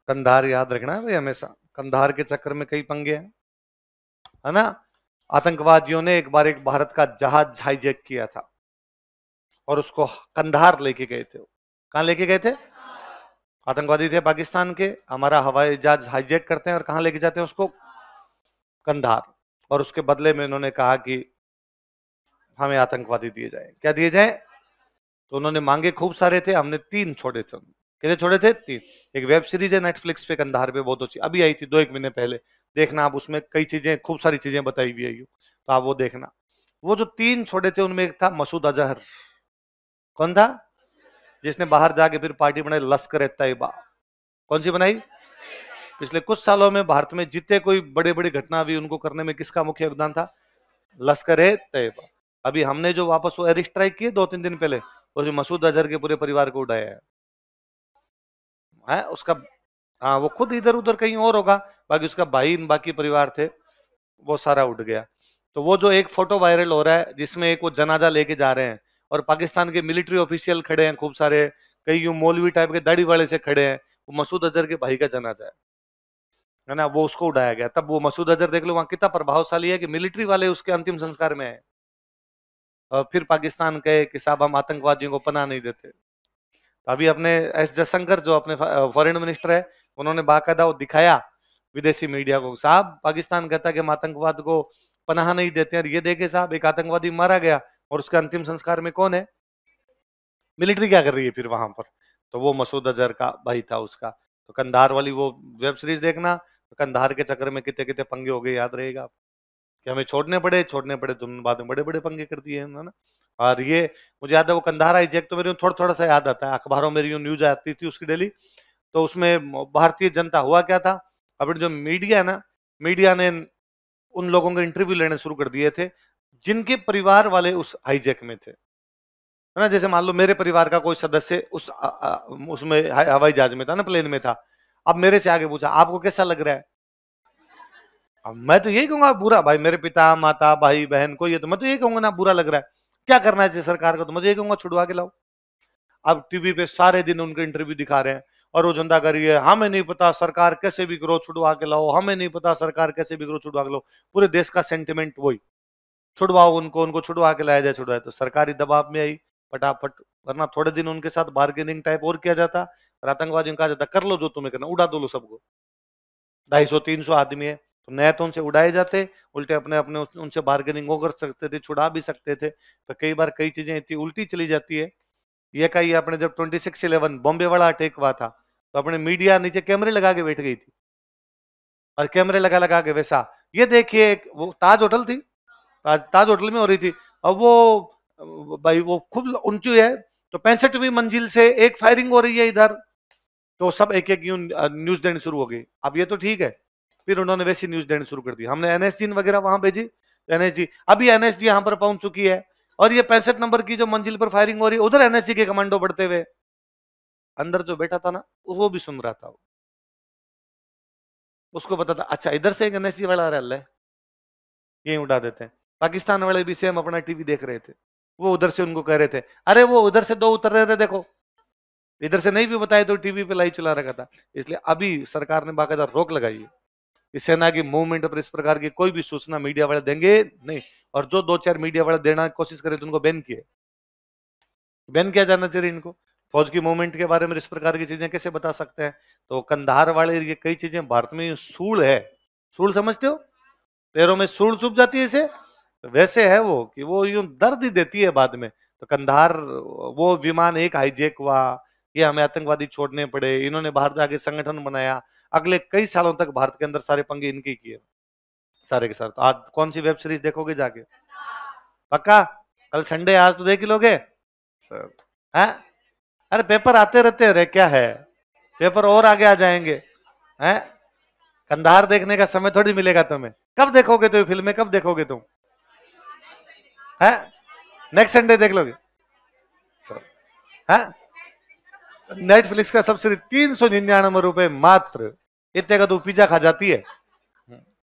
कंधार याद रखना है भाई हमेशा, कंधार के चक्कर में कई पंगे हैं, है ना। आतंकवादियों ने एक बार एक भारत का जहाज हाईजैक किया था और उसको कंधार लेके गए थे। कहां लेके गए थे? आतंकवादी थे पाकिस्तान के, हमारा हवाई जहाज हाईजैक करते हैं और कहां लेके जाते हैं उसको? कंधार। और उसके बदले में उन्होंने कहा कि हमें आतंकवादी दिए जाए। क्या दिए जाए? तो उन्होंने मांगे खूब सारे थे, हमने 3 छोड़े थे। कितने छोड़े थे? 3। एक वेब सीरीज है नेटफ्लिक्स पे कंधार पे, बहुत अच्छी, अभी आई थी 2-1 महीने पहले, देखना आप, उसमें कई चीजें, खूब सारी चीजें बताई हुई है, तो आप वो देखना। वो जो 3 छोड़े थे उनमें एक था मसूद अजहर। कौन था? जिसने बाहर जाके फिर पार्टी बनाई लश्कर ए तैयबा। कौन सी बनाई? पिछले कुछ सालों में भारत में जितने कोई बड़े बड़ी घटना हुई उनको करने में किसका मुख्य योगदान था? लश्कर ए तैयबा। अभी हमने जो वापस वो एयर स्ट्राइक किए 2-3 दिन पहले, और मसूद अजहर के पूरे परिवार को उड़ाया है उसका। हाँ, वो खुद इधर उधर कहीं और होगा, बाकी उसका भाई, बाकी परिवार थे, वो सारा उठ गया। तो वो जो एक फोटो वायरल हो रहा है जिसमें एक वो जनाजा लेके जा रहे हैं और पाकिस्तान के मिलिट्री ऑफिशियल खड़े हैं खूब सारे, कई यूं मौलवी टाइप के दाढ़ी वाले से खड़े हैं, वो मसूद अजहर के भाई का जनाजा है ना, वो उसको उड़ाया गया। तब वो मसूद अजहर देख लो वहां कितना प्रभावशाली है कि मिलिट्री वाले उसके अंतिम संस्कार में आए, और फिर पाकिस्तान कहे कि साहब हम आतंकवादियों को पनाह नहीं देते। अभी अपने एस जयशंकर जो अपने फॉरेन मिनिस्टर है, उन्होंने बाकायदा वो दिखाया विदेशी मीडिया को, साहब पाकिस्तान कहता है कि हम आतंकवाद को पनाह नहीं देते हैं, और ये देखे साहब एक आतंकवादी मारा गया और उसका अंतिम संस्कार में कौन है? मिलिट्री क्या कर रही है फिर वहां पर? तो वो मसूद अजहर का भाई था उसका। तो कंधार वाली वो वेब सीरीज देखना, तो कंधार के चक्कर में कितने कितने पंगे हो गए याद रहेगा कि हमें छोड़ने पड़े, तुमने बाद में बड़े बड़े पंगे कर दिए है ना। और ये मुझे याद है वो कंधार हाईजैक तो मेरे थोड़ा थोड़ा सा याद आता है, अखबारों में न्यूज आती थी उसकी डेली। तो उसमें भारतीय जनता, हुआ क्या था, अपने जो मीडिया है ना, मीडिया ने उन लोगों के इंटरव्यू लेने शुरू कर दिए थे जिनके परिवार वाले उस हाईजैक में थे, है ना। जैसे मान लो मेरे परिवार का कोई सदस्य उसमें हवाई जहाज में था ना, प्लेन में था। अब मेरे से आगे पूछा आपको कैसा लग रहा है? अब मैं तो यही कहूंगा बुरा, भाई मेरे पिता माता भाई बहन कोई है तो मैं तो यही कहूंगा ना बुरा लग रहा है, क्या करना चाहिए सरकार को? तो मैं यही कहूंगा छुड़वा के लाओ। अब टीवी पे सारे दिन उनके इंटरव्यू दिखा रहे हैं और वो जनता कर रही है हमें नहीं पता सरकार कैसे भी करो छुड़वा के लाओ, हमें नहीं पता सरकार कैसे भी करो छुड़वा के लाओ। पूरे देश का सेंटिमेंट वही, छुड़वाओ उनको, उनको छुड़वा के लाया जाए, छुड़वाए। तो सरकारी दबाव में आई फटाफट, वरना थोड़े दिन उनके साथ बार्गेनिंग टाइप और किया जाता और आतंकवादियों को कहा जाता कर लो जो तुम्हें करना, उड़ा दो लो सबको। 250-300 आदमी है तो नया तो उनसे उड़ाए जाते, उल्टे अपने अपने उनसे बार्गेनिंग वो कर सकते थे, छुड़ा भी सकते थे। तो कई बार कई चीजें इतनी उल्टी चली जाती है। ये कही अपने जब 26/11 बॉम्बे वाला अटैक हुआ था तो अपने मीडिया नीचे कैमरे लगा के बैठ गई थी, और कैमरे लगा लगा के वैसा, ये देखिए वो ताज होटल थी, ताज होटल में हो रही थी। अब वो भाई वो खूब ऊंची है, तो 65वीं मंजिल से एक फायरिंग हो रही है इधर, तो सब एक एक न्यूज देनी शुरू हो गई। अब ये तो ठीक है, फिर उन्होंने वैसी न्यूज देनी शुरू कर दी, हमने एनएसजी वगैरह वहां भेजी, एनएसजी अभी एनएसजी यहां पर पहुंच चुकी है, और ये 65 नंबर की जो मंजिल पर फायरिंग हो रही है उधर एनएसजी के कमांडो बढ़ते हुए, अंदर जो बैठा था ना वो भी सुन रहा था, उसको पता था अच्छा इधर से एक एनएसजी वाला आ रहा है, यही उड़ा देते हैं। पाकिस्तान वाले भी सेम अपना टीवी देख रहे थे, वो उधर से उनको कह रहे थे अरे वो उधर से 2 उतर रहे थे देखो, इधर से नहीं भी बताए तो टीवी पे लाइव चला रखा था। इसलिए अभी सरकार ने बाकायदा रोक लगाई है कि सेना की मूवमेंट पर इस प्रकार की कोई भी सूचना मीडिया वाले देंगे नहीं, और जो 2-4 मीडिया वाले देना की कोशिश करे तो उनको बैन किया जाना चाहिए इनको। फौज की मूवमेंट के बारे में इस प्रकार की चीजें कैसे बता सकते हैं? तो कंधार वाले ये कई चीजें भारत में सूल है, सूल समझते हो, पैरों में सूल चुभ जाती है इसे, तो वैसे है वो कि वो यूं दर्द ही देती है बाद में। तो कंधार वो विमान एक हाईजैक हुआ, ये हमें आतंकवादी छोड़ने पड़े, इन्होंने बाहर जाके संगठन बनाया, अगले कई सालों तक भारत के अंदर सारे पंगे इनके किए सारे के सारे। तो आज कौन सी वेब सीरीज देखोगे जाके? पक्का कल संडे, आज तो देख ही लोगे है? अरे पेपर आते रहते रे, क्या है, पेपर और आगे आ जाएंगे हैं। कंधार देखने का समय थोड़ी मिलेगा तुम्हें, कब देखोगे तो फिल्में, कब देखोगे तुम है? नेक्स्ट संडे देख लोगे है? नेटफ्लिक्स का सब्सिडी 399 रुपए मात्र, इतने का तो पिज्जा खा जाती है।